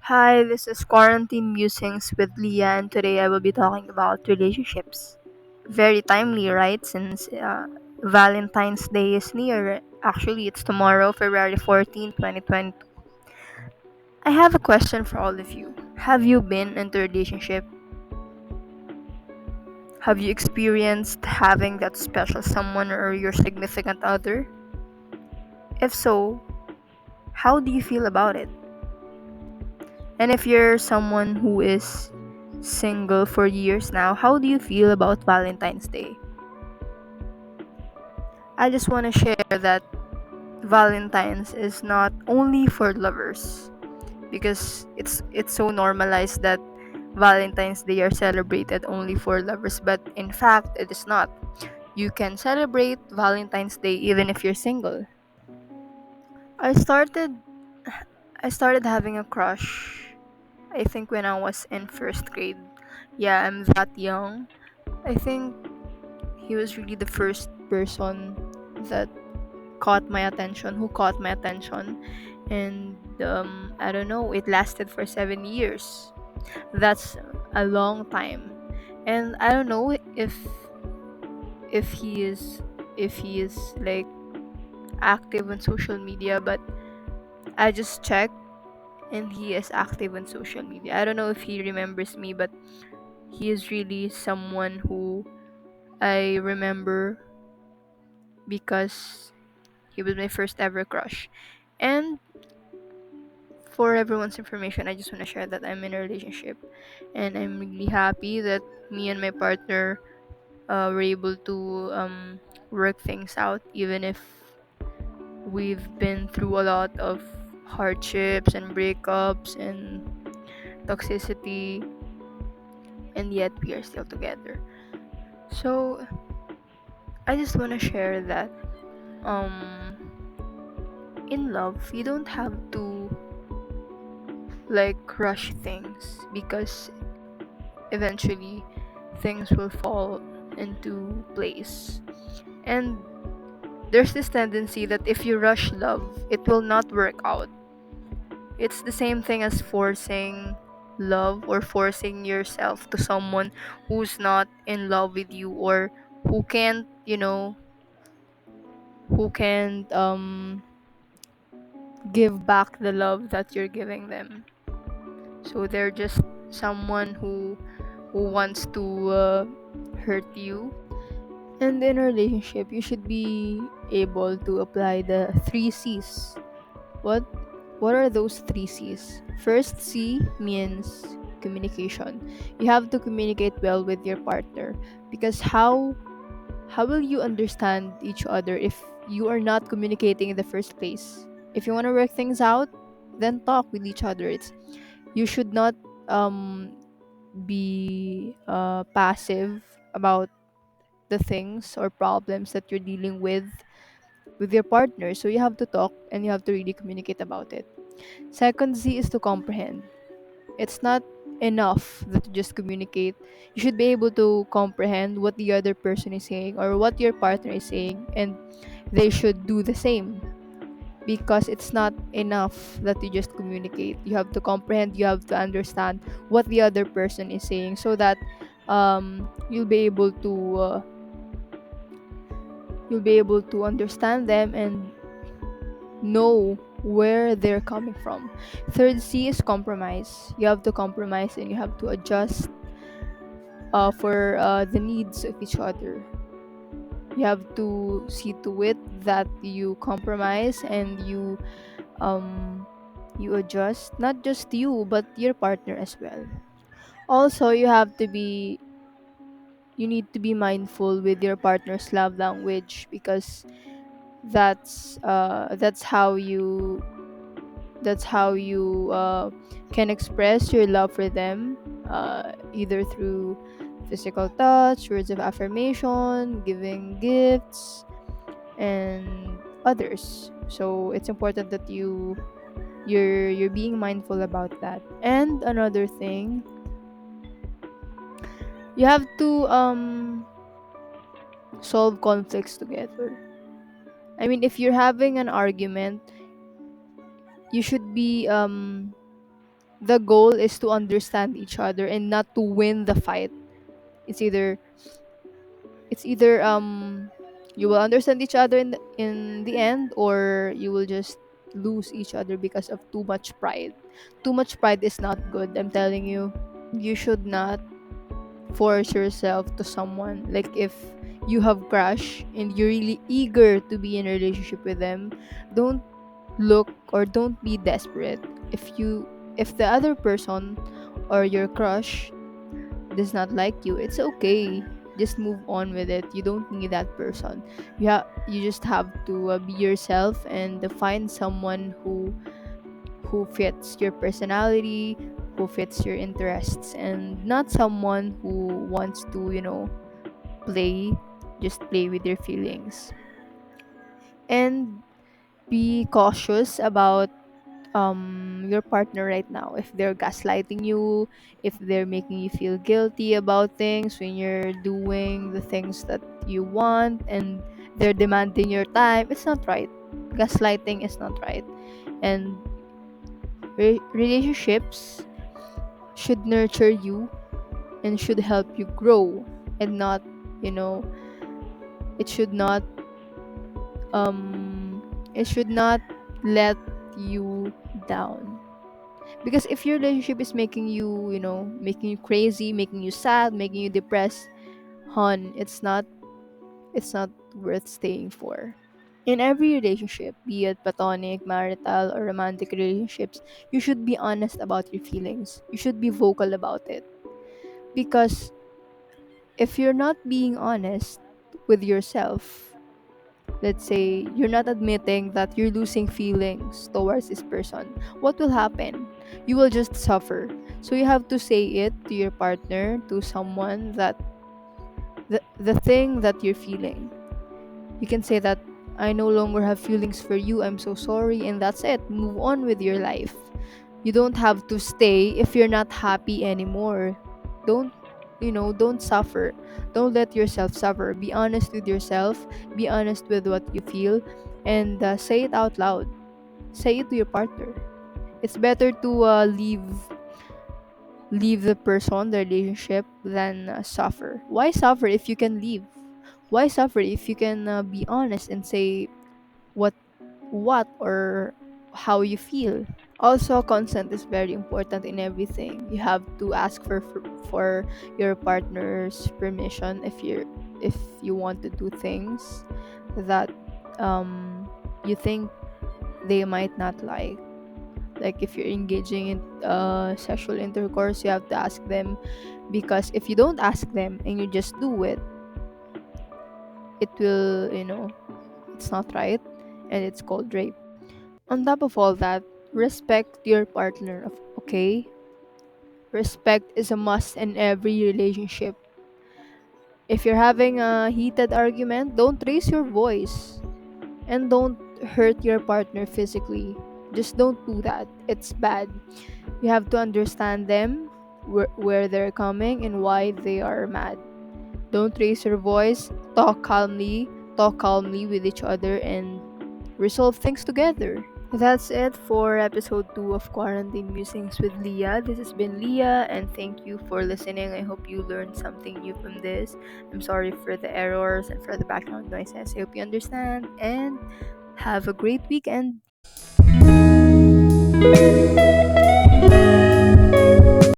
Hi, this is Quarantine Musings with Leah, and today I will be talking about relationships. Very timely, right? Since Valentine's Day is near. Actually, it's tomorrow, February 14th, 2022. I have a question for all of you. Have you been into a relationship? Have you experienced having that special someone or your significant other? If so, how do you feel about it? And if you're someone who is single for years now, how do you feel about Valentine's Day? I just want to share that Valentine's is not only for lovers because it's so normalized that Valentine's Day are celebrated only for lovers, but in fact it is not. You can celebrate Valentine's Day even if you're single. I started I started having a crush I think when I was in first grade. Yeah, I'm that young. I think he was really the first person that who caught my attention, and I don't know, it lasted for 7 years. That's a long time, and I don't know if he is if he is like active on social media, but I just checked and he is active on social media. I don't know if he remembers me, but he is really someone who I remember because he was my first ever crush. And for everyone's information, I just want to share that I'm in a relationship and I'm really happy that me and my partner were able to work things out, even if we've been through a lot of hardships and breakups and toxicity, and yet we are still together. So I just want to share that um in love you don't have to like rush things because eventually things will fall into place. And there's this tendency that if you rush love, it will not work out. It's the same thing as forcing love or forcing yourself to someone who's not in love with you, or who can't, who can't give back the love that you're giving them. So they're just someone who wants to hurt you. And in a relationship, you should be able to apply the three C's. What what are those three C's? First C means communication. You have to communicate well with your partner, because how will you understand each other if you are not communicating in the first place? If you want to work things out, then talk with each other. You should not um be passive about the things or problems that you're dealing with your partner. So you have to talk and you have to really communicate about it. Second Z is to comprehend. It's not enough that you just communicate. You should be able to comprehend what the other person is saying or what your partner is saying, and they should do the same, because it's not enough that you just communicate. You have to comprehend, you have to understand what the other person is saying, so that you'll be able to understand them and know where they're coming from. Third C is compromise. You have to compromise and you have to adjust for the needs of each other. You have to see to it that you compromise and you adjust, not just you but your partner as well. Also, you need to be mindful with your partner's love language, because that's how you can express your love for them, either through physical touch, words of affirmation, giving gifts, and others. So it's important that you're being mindful about that. And another thing, you have to solve conflicts together. I mean, if you're having an argument, you should be The goal is to understand each other and not to win the fight. It's either it's either you will understand each other in the end, or you will just lose each other because of too much pride. Too much pride is not good, I'm telling you. You should not force yourself to someone. Like if you have crush and you're really eager to be in a relationship with them, don't look or don't be desperate. If the other person or your crush does not like you, it's okay. Just move on with it. You don't need that person. You just have to be yourself and find someone who fits your personality, who fits your interests, and not someone who wants to, play, just play with your feelings. And be cautious about your partner right now. If they're gaslighting you, if they're making you feel guilty about things when you're doing the things that you want, and they're demanding your time, it's not right. Gaslighting is not right. And relationships should nurture you and should help you grow, and not, you know it should not um it should not let you down. Because if your relationship is making you crazy, making you sad, making you depressed, hon, it's not worth staying for. In every relationship, be it platonic, marital, or romantic relationships, you should be honest about your feelings. You should be vocal about it. Because if you're not being honest with yourself, let's say you're not admitting that you're losing feelings towards this person, what will happen? You will just suffer. So you have to say it to your partner, to someone, that the thing that you're feeling. You can say that, I no longer have feelings for you, I'm so sorry, and that's it. Move on with your life. You don't have to stay if you're not happy anymore. Don't don't suffer. Don't let yourself suffer. Be honest with yourself. Be honest with what you feel, and say it out loud. Say it to your partner. It's better to leave the person, the relationship, than suffer. Why suffer if you can leave? Why suffer if you can be honest and say what or how you feel? Also, consent is very important in everything. You have to ask for your partner's permission if you want to do things that you think they might not like. Like if you're engaging in sexual intercourse, you have to ask them, because if you don't ask them and you just do it, it will, it's not right, and it's called rape. On top of all that, respect your partner. Okay, respect is a must in every relationship. If you're having a heated argument, don't raise your voice, and don't hurt your partner physically. Just don't do that. It's bad. You have to understand them, where they're coming and why they are mad. Don't raise your voice. Talk calmly with each other, and resolve things together. That's it for episode 2 of Quarantine Musings with Leah. This has been Leah, and thank you for listening. I hope you learned something new from this. I'm sorry for the errors and for the background noises. I hope you understand, and have a great weekend.